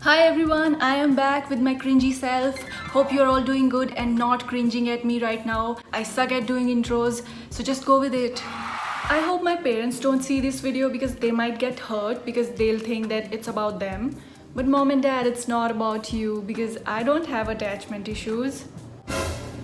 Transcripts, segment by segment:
Hi everyone, I am back with my cringy self. Hope you're all doing good and not cringing at me right now. I suck at doing intros, so just go with it. I hope my parents don't see this video because they might get hurt because they'll think that it's about them. But mom and dad, it's not about you because I don't have attachment issues.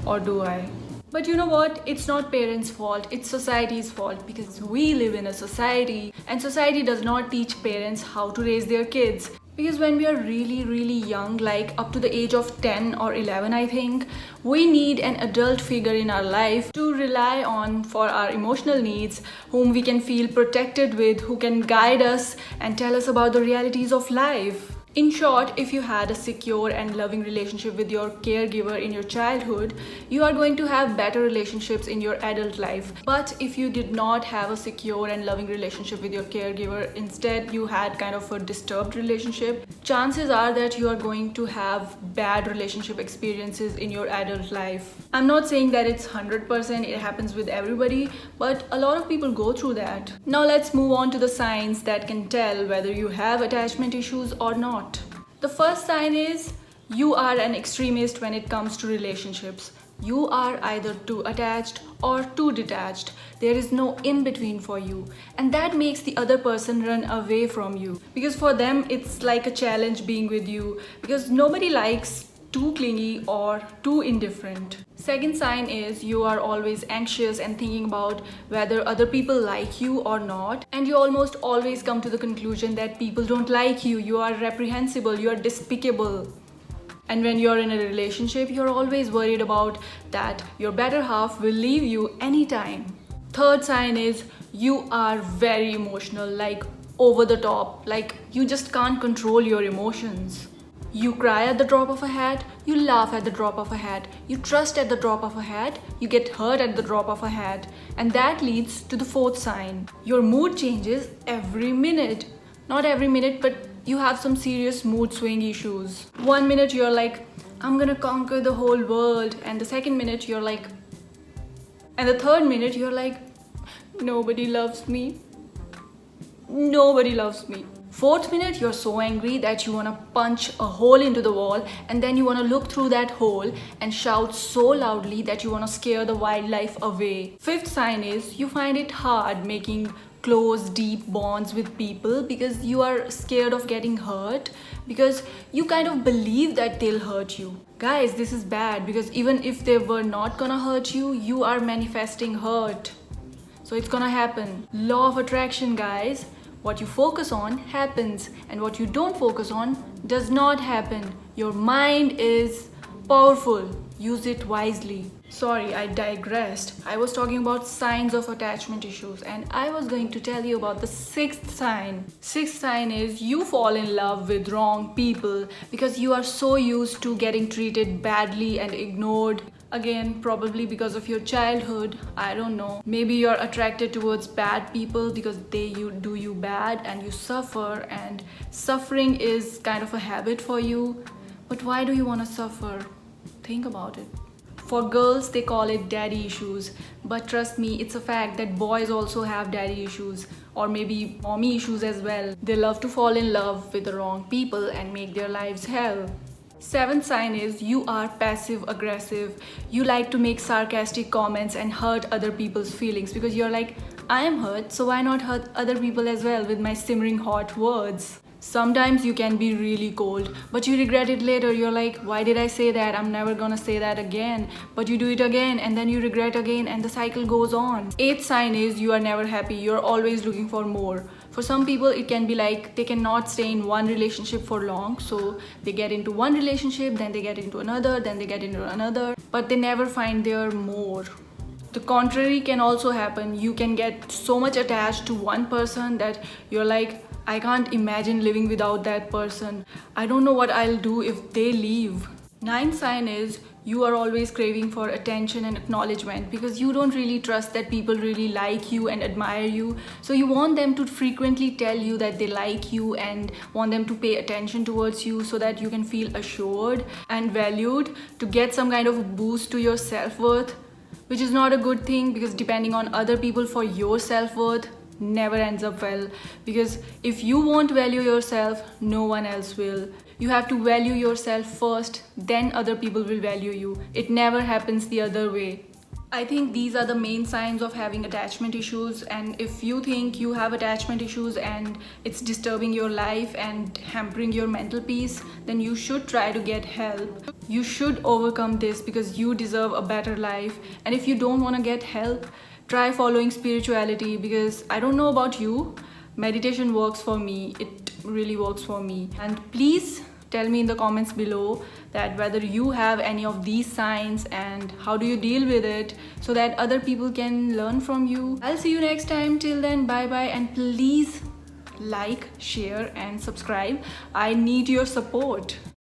Or do I? But you know what? It's not parents' fault, it's society's fault because we live in a society and society does not teach parents how to raise their kids. Because when we are really young, like up to the age of 10 or 11, I think, we need an adult figure in our life to rely on for our emotional needs, whom we can feel protected with, who can guide us and tell us about the realities of life. In short, if you had a secure and loving relationship with your caregiver in your childhood, you are going to have better relationships in your adult life. But if you did not have a secure and loving relationship with your caregiver, instead you had kind of a disturbed relationship, chances are that you are going to have bad relationship experiences in your adult life. I'm not saying that it's 100%, it happens with everybody, but a lot of people go through that. Now let's move on to the signs that can tell whether you have attachment issues or not. The first sign is you are an extremist when it comes to relationships. You are either too attached or too detached. There is no in between for you, and that makes the other person run away from you because for them it's like a challenge being with you because nobody likes too clingy or too indifferent. Second sign is you are always anxious and thinking about whether other people like you or not, and you almost always come to the conclusion that people don't like you, you are reprehensible, you are despicable. And when you're in a relationship, you're always worried about that your better half will leave you anytime. Third sign is you are very emotional, like over the top, like you just can't control your emotions. You cry at the drop of a hat, you laugh at the drop of a hat, you trust at the drop of a hat, you get hurt at the drop of a hat. And that leads to the fourth sign. Your mood changes every minute. Not every minute, but you have some serious mood swing issues. 1 minute you're like, I'm gonna conquer the whole world. And the second minute you're like, and the third minute you're like, nobody loves me. Nobody loves me. Fourth minute, you're so angry that you want to punch a hole into the wall, and then you want to look through that hole and shout so loudly that you want to scare the wildlife away. Fifth sign is you find it hard making close, deep bonds with people because you are scared of getting hurt, because you kind of believe that they'll hurt you. Guys, this is bad because even if they were not gonna hurt you, you are manifesting hurt. So it's gonna happen. Law of attraction, guys. What you focus on happens, and what you don't focus on does not happen. Your mind is powerful. Use it wisely. Sorry, I digressed. I was talking about signs of attachment issues, and I was going to tell you about the sixth sign. Sixth sign is you fall in love with wrong people because you are so used to getting treated badly and ignored. Again, probably because of your childhood, I don't know. Maybe you're attracted towards bad people because they do you bad and you suffer, and suffering is kind of a habit for you. But why do you want to suffer? Think about it. For girls, they call it daddy issues, but trust me, it's a fact that boys also have daddy issues, or maybe mommy issues as well. They love to fall in love with the wrong people and make their lives hell. Seventh sign is you are passive aggressive. You like to make sarcastic comments and hurt other people's feelings because you're like, I am hurt, so why not hurt other people as well with my simmering hot words? Sometimes you can be really cold, but you regret it later. You're like, why did I say that? I'm never gonna say that again. But you do it again, and then you regret again, and the cycle goes on. Eighth sign is you are never happy. You're always looking for more. For some people, it can be like they cannot stay in one relationship for long, so they get into one relationship, then they get into another, then they get into another, but they never find their more. The contrary can also happen. You can get so much attached to one person that you're like, I can't imagine living without that person. I don't know what I'll do if they leave. Ninth sign is you are always craving for attention and acknowledgement because you don't really trust that people really like you and admire you. So you want them to frequently tell you that they like you and want them to pay attention towards you so that you can feel assured and valued to get some kind of boost to your self-worth, which is not a good thing because depending on other people for your self-worth never ends up well, because if you won't value yourself, no one else will. You have to value yourself first, then other people will value you. It never happens the other way. I think these are the main signs of having attachment issues, and if you think you have attachment issues and it's disturbing your life and hampering your mental peace, then you should try to get help. You should overcome this because you deserve a better life. And if you don't want to get help, try following spirituality, because I don't know about you, meditation works for me. It really works for me. And please tell me in the comments below that whether you have any of these signs and how do you deal with it, so that other people can learn from you. I'll see you next time. Till then, bye bye, and please like, share and subscribe. I need your support.